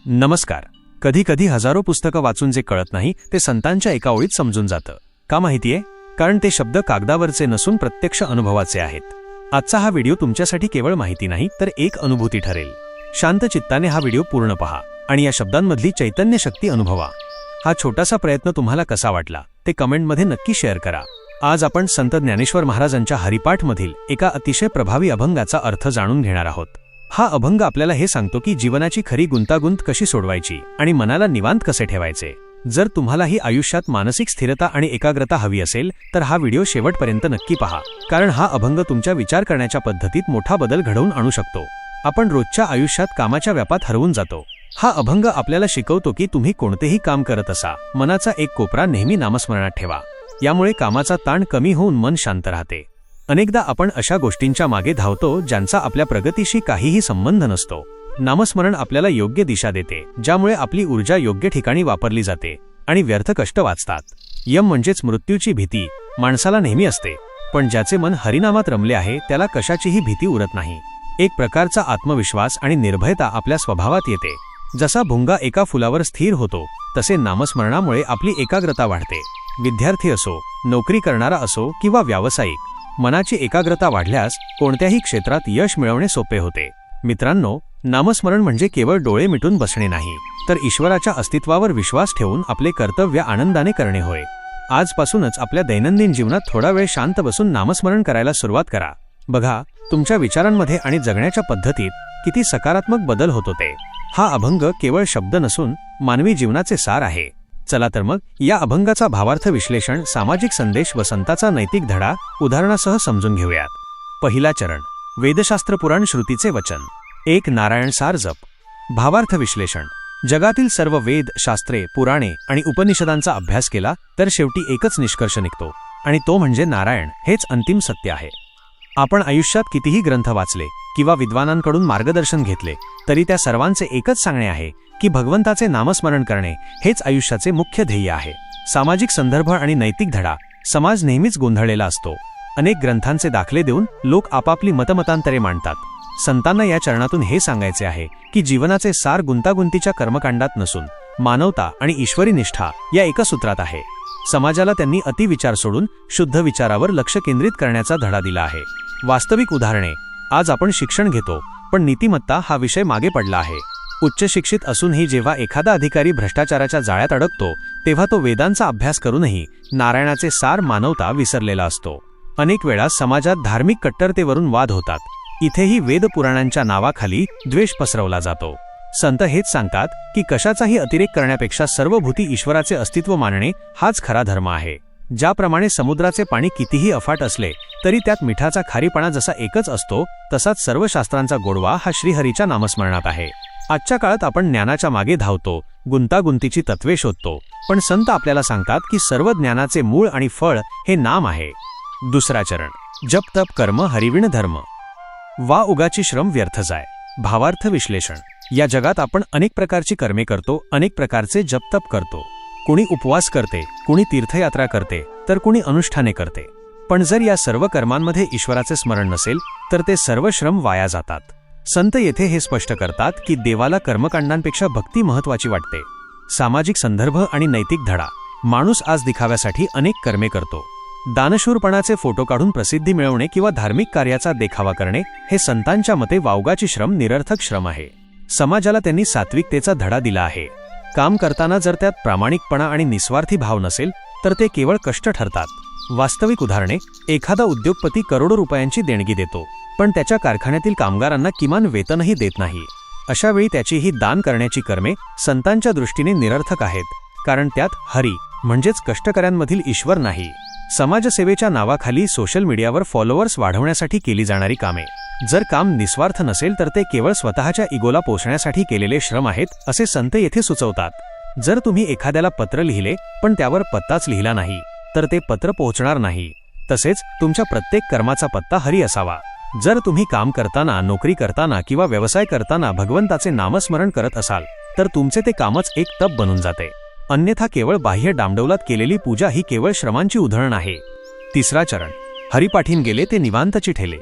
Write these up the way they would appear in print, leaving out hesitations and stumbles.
नमस्कार. कधी कधी हजारो पुस्तकं वाचून जे कळत नाही ते संतांच्या एका ओळीत समजून जातं. का माहितीये? कारण ते शब्द कागदावरचे नसून प्रत्यक्ष अनुभवाचे आहेत. आजचा हा व्हिडिओ तुमच्यासाठी केवळ माहिती नाही तर एक अनुभूती ठरेल. शांत चित्ताने हा व्हिडिओ पूर्ण पहा आणि या शब्दांमधली चैतन्य शक्ती अनुभवा. हा छोटासा प्रयत्न तुम्हाला कसा वाटला ते कमेंटमध्ये नक्की शेअर करा. आज आपण संत ज्ञानेश्वर महाराजांच्या हरिपाठमधील एका अतिशय प्रभावी अभंगाचा अर्थ जाणून घेणार आहोत. हा अभंग आपल्याला हे सांगतो की जीवनाची खरी गुंतागुंत कशी सोडवायची आणि मनाला निवांत कसे ठेवायचे. जर तुम्हालाही आयुष्यात मानसिक स्थिरता आणि एकाग्रता हवी असेल तर हा व्हिडिओ शेवटपर्यंत नक्की पहा, कारण हा अभंग तुमच्या विचार करण्याच्या पद्धतीत मोठा बदल घडवून आणू शकतो. आपण रोजच्या आयुष्यात कामाच्या व्यापात हरवून जातो. हा अभंग आपल्याला शिकवतो की तुम्ही कोणतेही काम करत असा मनाचा एक कोपरा नेहमी नामस्मरणात ठेवा. यामुळे कामाचा ताण कमी होऊन मन शांत राहते. अनेकदा आपण अशा गोष्टींच्या मागे धावतो ज्यांचा आपल्या प्रगतीशी काहीही संबंध नसतो. नामस्मरण आपल्याला योग्य दिशा देते, ज्यामुळे आपली ऊर्जा योग्य ठिकाणी वापरली जाते आणि व्यर्थ कष्ट वाचतात. यम म्हणजेच मृत्यूची भीती माणसाला नेहमी असते, पण ज्याचे मन हरिनामात रमले आहे त्याला कशाचीही भीती उरत नाही. एक प्रकारचा आत्मविश्वास आणि निर्भयता आपल्या स्वभावात येते. जसा भुंगा एका फुलावर स्थिर होतो तसे नामस्मरणामुळे आपली एकाग्रता वाढते. विद्यार्थी असो, नोकरी करणारा असो किंवा व्यावसायिक, मनाची एकाग्रता वाढल्यास कोणत्याही क्षेत्रात यश मिळवणे सोपे होते. मित्रांनो, नामस्मरण म्हणजे केवळ डोळे मिटून बसणे नाही, तर ईश्वराच्या अस्तित्वावर विश्वास ठेवून आपले कर्तव्य आनंदाने करणे होय. आजपासूनच आपल्या दैनंदिन जीवनात थोडा वेळ शांत बसून नामस्मरण करायला सुरुवात करा. बघा, तुमच्या विचारांमध्ये आणि जगण्याच्या पद्धतीत किती सकारात्मक बदल होत होते. हा अभंग केवळ शब्द नसून मानवी जीवनाचे सार आहे. चला तर मग या अभंगाचा भावार्थ, विश्लेषण, सामाजिक संदेश व संताचा नैतिक धडा उदाहरणासह समजून घेऊयात. पहिला चरण, वेदशास्त्र पुराण श्रुतीचे वचन. 1. नारायण सार जप. भावार्थ विश्लेषण. जगातील सर्व वेद, शास्त्रे, पुराणे आणि उपनिषदांचा अभ्यास केला तर शेवटी एकच निष्कर्ष निघतो, आणि तो म्हणजे नारायण हेच अंतिम सत्य आहे. आपण आयुष्यात कितीही ग्रंथ वाचले किंवा विद्वानांकडून मार्गदर्शन घेतले तरी त्या सर्वांचे एकच सांगणे आहे की भगवंताचे नामस्मरण करणे हेच आयुष्याचे मुख्य ध्येय आहे. सामाजिक संदर्भ आणि नैतिक धडा. समाज नेहमीच गोंधळलेला असतो. अनेक ग्रंथांचे दाखले देऊन लोक आपापली मतमतांतरे मांडतात. संतांना या चरणातून हे सांगायचे आहे की जीवनाचे सार गुंतागुंतीच्या कर्मकांडात नसून मानवता आणि ईश्वरी निष्ठा या एका सूत्रात आहे. समाजाला त्यांनी अतिविचार सोडून शुद्ध विचारावर लक्ष केंद्रित करण्याचा धडा दिला आहे. वास्तविक उदाहरणे. आज आपण शिक्षण घेतो, पण नीतिमत्ता हा विषय मागे पडला आहे. उच्च शिक्षित असूनही जेव्हा एखादा अधिकारी भ्रष्टाचाराच्या जाळ्यात अडकतो तेव्हा तो वेदांचा अभ्यास करूनही नारायणाचे सार, मानवता विसरलेला असतो. अनेक वेळा समाजात धार्मिक कट्टरतेवरून वाद होतात. इथेही वेदपुराणांच्या नावाखाली द्वेष पसरवला जातो. संत हेच सांगतात की कशाचाही अतिरेक करण्यापेक्षा सर्वभूती ईश्वराचे अस्तित्व मानणे हाच खरा धर्म आहे. ज्याप्रमाणे समुद्राचे पाणी कितीही अफाट असले तरी त्यात मिठाचा खारीपणा जसा एकच असतो, तसाच सर्व शास्त्रांचा गोडवा हा श्रीहरीच्या नामस्मरणात आहे. आजच्या काळात आपण ज्ञानाच्या मागे धावतो, गुंतागुंतीची तत्वे शोधतो, पण संत आपल्याला सांगतात की सर्व ज्ञानाचे मूळ आणि फळ हे नाम आहे. दुसरा चरण, जप तप कर्म हरिविण धर्म. वा उगाची श्रम व्यर्थ जाय. भावार्थ विश्लेषण. या जगात आपण अनेक प्रकारची कर्मे करतो, अनेक प्रकारचे जप तप करतो. कुणी उपवास करते, कुणी तीर्थयात्रा करते, तर कुणी अनुष्ठाने करते. पण जर या सर्व कर्मांमध्ये ईश्वराचे स्मरण नसेल तर ते सर्व श्रम वाया जातात. संत येथे हे स्पष्ट करतात की देवाला कर्मकांडांपेक्षा भक्ती महत्त्वाची वाटते. सामाजिक संदर्भ आणि नैतिक धडा. माणूस आज दिखाव्यासाठी अनेक कर्मे करतो. दानशूरपणाचे फोटो काढून प्रसिद्धी मिळवणे किंवा धार्मिक कार्याचा देखावा करणे हे संतांच्या मते वावगाची श्रम, निरर्थक श्रम आहे. समाजाला त्यांनी सात्विकतेचा धडा दिला आहे. काम करताना जर त्यात प्रामाणिकपणा आणि निस्वार्थी भाव नसेल तर ते केवळ कष्ट ठरतात. वास्तविक उदाहरणे. एखादा उद्योगपती करोडो रुपयांची देणगी देतो, पण त्याच्या कारखान्यातील कामगारांना किमान वेतनही देत नाही. अशा वेळी त्याची ही दान करण्याची कर्मे संतांच्या दृष्टीने निरर्थक आहेत, कारण त्यात हरी म्हणजेच कष्टकऱ्यांमधील ईश्वर नाही. समाजसेवेच्या नावाखाली सोशल मीडियावर फॉलोअर्स वाढवण्यासाठी केली जाणारी कामे. जर काम निस्वार्थ नसेल तर ते केवळ स्वतःच्या इगोला पोषण्यासाठी केलेले श्रम आहेत असे संत येथे सुचवतात. जर तुम्ही एखाद्याला पत्र लिहिले पण त्यावर पत्ताच लिहिला नाही तर ते पत्र पोहोचणार नाही. तसेच तुमच्या प्रत्येक कर्माचा पत्ता हरी असावा. जर तुम्ही काम करताना, नोकरी करताना किंवा व्यवसाय करताना भगवंताचे नामस्मरण करत असाल तर तुमचे ते कामच एक तप बनून जाते. अन्यथा केवळ बाह्य डामडौलात केलेली पूजा ही केवळ श्रमांची उधळण आहे. तिसरा चरण, हरिपाठीन गेले ते निवांतची ठेले.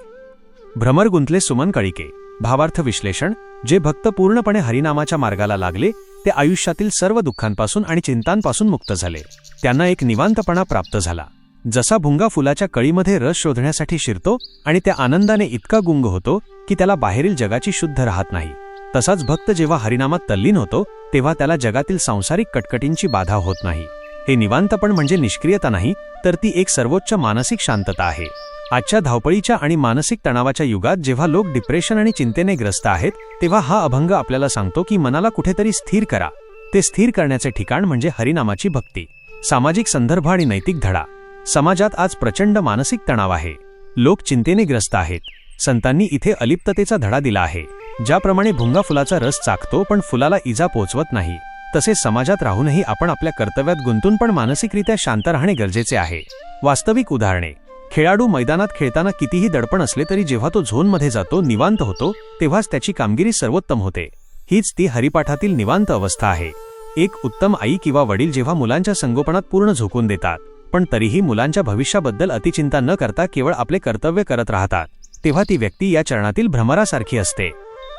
भ्रमर गुंतले सुमन कळिके. भावार्थ विश्लेषण: जे भक्त पूर्णपणे हरिनामाच्या मार्गाला लागले ते आयुष्यातील सर्व दुःखांपासून आणि चिंतांपासून मुक्त झाले. त्यांना एक निवांतपणा प्राप्त झाला. जसा भुंगा फुलाच्या कळीमध्ये रस शोधण्यासाठी शिरतो आणि त्या आनंदाने इतका गुंग होतो की त्याला बाहेरील जगाची शुद्ध राहत नाही, तसाच भक्त जेव्हा हरिनामात तल्लीन होतो तेव्हा त्याला जगातील सांसारिक कटकटींची बाधा होत नाही. हे निवांतपण म्हणजे निष्क्रियता नाही, तर ती एक सर्वोच्च मानसिक शांतता आहे. आजच्या धावपळीच्या आणि मानसिक तणावाच्या युगात जेव्हा लोक डिप्रेशन आणि चिंतेने ग्रस्त आहेत, तेव्हा हा अभंग आपल्याला सांगतो की मनाला कुठेतरी स्थिर करा. ते स्थिर करण्याचे ठिकाण म्हणजे हरिनामाची भक्ती. सामाजिक संदर्भ आणि नैतिक धडा: समाजात आज प्रचंड मानसिक तणाव आहे. लोक चिंतेने ग्रस्त आहेत. संतांनी इथे अलिप्ततेचा धडा दिला आहे. ज्याप्रमाणे भुंगा फुलाचा रस चाखतो पण फुलाला इजा पोचवत नाही, तसे समाजात राहूनही आपण आपल्या कर्तव्यात गुंतून पण मानसिकरित्या शांत राहणे गरजेचे आहे. वास्तविक उदाहरणे: खेळाडू मैदानात खेळताना कितीही दडपण असले तरी जेव्हा तो झोनमध्ये जातो, निवांत होतो, तेव्हाच त्याची कामगिरी सर्वोत्तम होते. हीच ती हरिपाठातील निवांत अवस्था आहे. एक उत्तम आई किंवा वडील जेव्हा मुलांच्या संगोपनात पूर्ण झोकून देतात, पण तरीही मुलांच्या भविष्याबद्दल अतिचिंता न करता केवळ आपले कर्तव्य करत राहतात, तेव्हा ती व्यक्ती या चरणातील भ्रमरासारखी असते.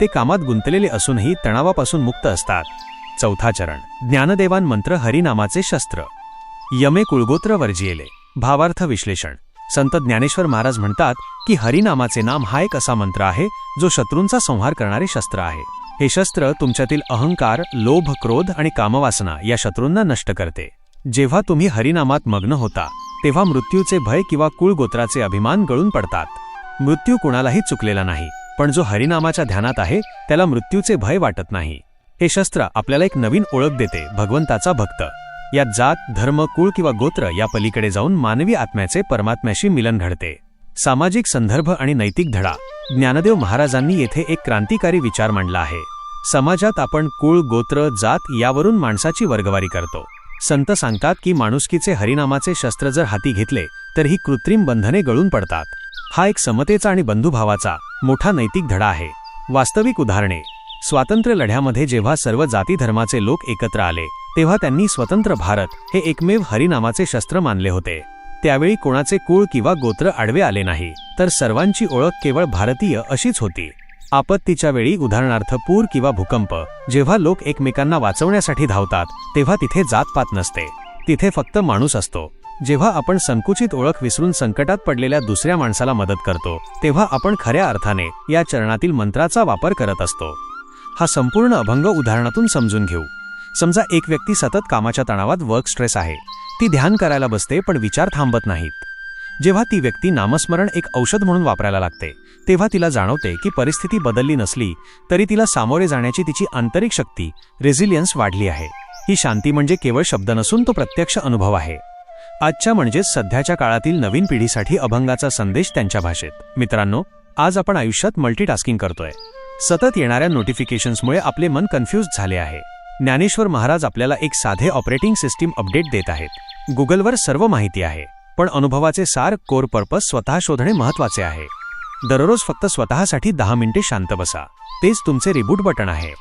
ते कामात गुंतलेले असूनही तणावापासून मुक्त असतात. चौथा चरण: ज्ञानदेवान मंत्र हरिनामाचे शस्त्र. यमे कुळगोत्र वर्जियेले. भावार्थ विश्लेषण: संत ज्ञानेश्वर महाराज म्हणतात की हरिनामाचे नाम हा एक असा मंत्र आहे जो शत्रूंचा संहार करणारे शस्त्र आहे. हे शस्त्र तुमच्यातील अहंकार, लोभ, क्रोध आणि कामवासना या शत्रूंना नष्ट करते. जेव्हा तुम्ही हरिनामात मग्न होता तेव्हा मृत्यूचे भय किंवा कुळगोत्राचे अभिमान गळून पडतात. मृत्यू कुणालाही चुकलेला नाही, पण जो हरिनामाच्या ध्यानात आहे त्याला मृत्यूचे भय वाटत नाही. हे शस्त्र आपल्याला एक नवीन ओळख देते: भगवंताचा भक्त. यात जात, धर्म, कुळ किंवा गोत्र या पलीकडे जाऊन मानवी आत्म्याचे परमात्म्याशी मिलन घडते. सामाजिक संदर्भ आणि नैतिक धडा: ज्ञानदेव महाराजांनी येथे एक क्रांतिकारी विचार मांडला आहे. समाजात आपण कुळ, गोत्र, जात यावरून माणसाची वर्गवारी करतो. संत सांगतात की माणुसकीचे हरिनामाचे शस्त्र जर हाती घेतले तर ही कृत्रिम बंधने गळून पडतात. हा एक समतेचा आणि बंधुभावाचा मोठा नैतिक धडा आहे. वास्तविक उदाहरणे: स्वातंत्र्य लढ्यामध्ये जेव्हा सर्व जाती धर्माचे लोक एकत्र आले तेव्हा त्यांनी स्वतंत्र भारत हे एकमेव हरिनामाचे शस्त्र मानले होते. त्यावेळी कोणाचे कुळ किंवा गोत्र आडवे आले नाही, तर सर्वांची ओळख केवळ भारतीय अशीच होती. आपत्तीच्या वेळी, उदाहरणार्थ पूर किंवा भूकंप, जेव्हा लोक एकमेकांना वाचवण्यासाठी धावतात तेव्हा तिथे जातपात नसते, तिथे फक्त माणूस असतो. जेव्हा आपण संकुचित ओळख विसरून संकटात पडलेल्या दुसऱ्या माणसाला मदत करतो तेव्हा आपण खऱ्या अर्थाने या चरणातील मंत्राचा वापर करत असतो. हा संपूर्ण अभंग उदाहरणातून समजून घेऊ. समजा एक व्यक्ती सतत कामाच्या तणावात वर्क स्ट्रेस आहे. ती ध्यान करायला बसते पण विचार थांबत नाहीत. जेव्हा ती व्यक्ती नामस्मरण एक औषध म्हणून वापरायला लागते तेव्हा तिला जाणवते की परिस्थिती बदलली नसली तरी तिला सामोरे जाण्याची तिची आंतरिक शक्ती, रेझिलियन्स वाढली आहे. ही शांती म्हणजे केवळ शब्द नसून तो प्रत्यक्ष अनुभव आहे. आजच्या म्हणजेच सध्याच्या काळातील नवीन पिढीसाठी अभंगाचा संदेश त्यांच्या भाषेत. मित्रांनो, आज आपण आयुष्यात मल्टीटास्किंग करतोय. सतत येणाऱ्या नोटिफिकेशन्समुळे आपले मन कन्फ्यूज झाले आहे. ज्ञानेश्वर महाराज आपल्याला एक साधे ऑपरेटिंग सिस्टीम अपडेट देत आहेत. गुगलवर सर्व माहिती आहे, पण अनुभवाचे सार, कोर पर्पस स्वतः शोधणे महत्त्वाचे आहे. दररोज फक्त स्वतःसाठी 10 मिनिटे शांत बसा. तेच तुमचे रिबूट बटन आहे.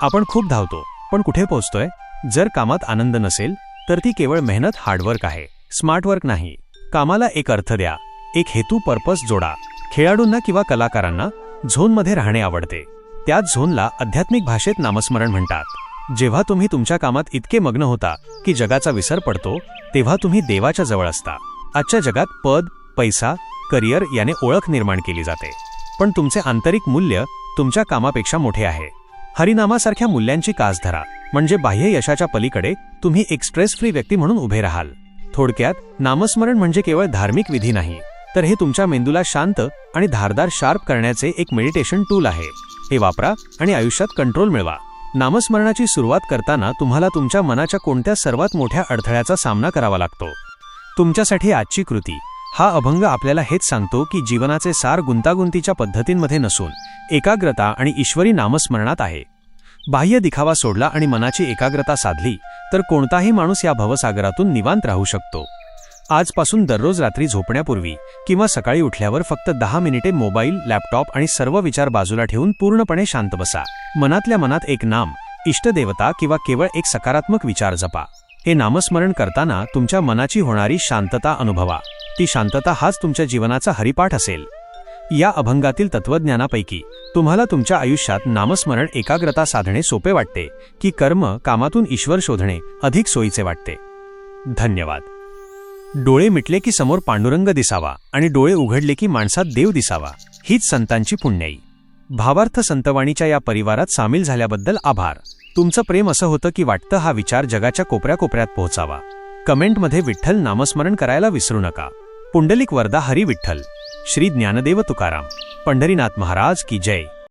आपण खूप धावतो, पण कुठे पोहोचतोय? जर कामात आनंद नसेल तर ती केवळ मेहनत, हार्डवर्क आहे, स्मार्ट वर्क नाही. कामाला एक अर्थ द्या, एक हेतू, पर्पस जोडा. खेळाडूंना किंवा कलाकारांना झोनमध्ये राहणे आवडते. त्याच झोनला आध्यात्मिक भाषेत नामस्मरण म्हणतात. जेव्हा तुम्ही तुमच्या कामात इतके मग्न होता की जगाचा विसर पडतो, तेव्हा तुम्ही देवाच्या जवळ असता. आजच्या जगात पद, पैसा, करिअर याने ओळख निर्माण केली जाते, पण तुमचे आंतरिक मूल्य तुमच्या कामापेक्षा मोठे आहे. हरिनामासारख्या मूल्यांची कास धरा, म्हणजे बाह्य यशाच्या पलीकडे तुम्ही एक स्ट्रेस फ्री व्यक्ती म्हणून उभे राहाल. थोडक्यात, नामस्मरण म्हणजे केवळ धार्मिक विधी नाही, तर हे तुमच्या मेंदूला शांत आणि धारदार शार्प करण्याचे एक मेडिटेशन टूल आहे. हे वापरा आणि आयुष्यात कंट्रोल मिळवा. नामस्मरणाची सुरुवात करताना तुम्हाला तुमच्या मनाच्या कोणत्या सर्वात मोठ्या अडथळ्याचा सामना करावा लागतो? तुमच्यासाठी आजची कृती. हा अभंग आपल्याला हेच सांगतो की जीवनाचे सार गुंतागुंतीच्या पद्धतींमध्ये नसून एकाग्रता आणि ईश्वरी नामस्मरणात आहे. बाह्य दिखावा सोडला आणि मनाची एकाग्रता साधली तर कोणताही माणूस या भवसागरातून निवांत राहू शकतो. आजपासून दररोज रात्री झोपण्यापूर्वी किंवा सकाळी उठल्यावर फक्त 10 मिनिटे मोबाईल, लॅपटॉप आणि सर्व विचार बाजूला ठेवून पूर्णपणे शांत बसा. मनातल्या मनात एक नाम, इष्टदेवता किंवा केवळ एक सकारात्मक विचार जपा. हे नामस्मरण करताना तुमच्या मनाची होणारी शांतता अनुभवा. ती शांतता हाच तुमच्या जीवनाचा हरिपाठ असेल. या अभंगातील तत्वज्ञानापैकी तुम्हाला तुमच्या आयुष्यात नामस्मरण एकाग्रता साधणे सोपे वाटते की कर्म कामातून ईश्वर शोधणे अधिक सोयीचे वाटते? धन्यवाद. डोळे मिटले की समोर पांडुरंग दिसावा आणि डोळे उघडले की माणसात देव दिसावा, हीच संतांची पुण्याई. भावार्थ संतवाणीच्या या परिवारात सामील झाल्याबद्दल आभार. तुमचं प्रेम असं होतं की वाटतं हा विचार जगाच्या कोपऱ्याकोपऱ्यात पोहोचावा. कमेंटमध्ये विठ्ठल नामस्मरण करायला विसरू नका. पुंडलिक वरदा हरी विठ्ठल. श्री ज्ञानदेव तुकाराम. पंढरीनाथ महाराज की जय.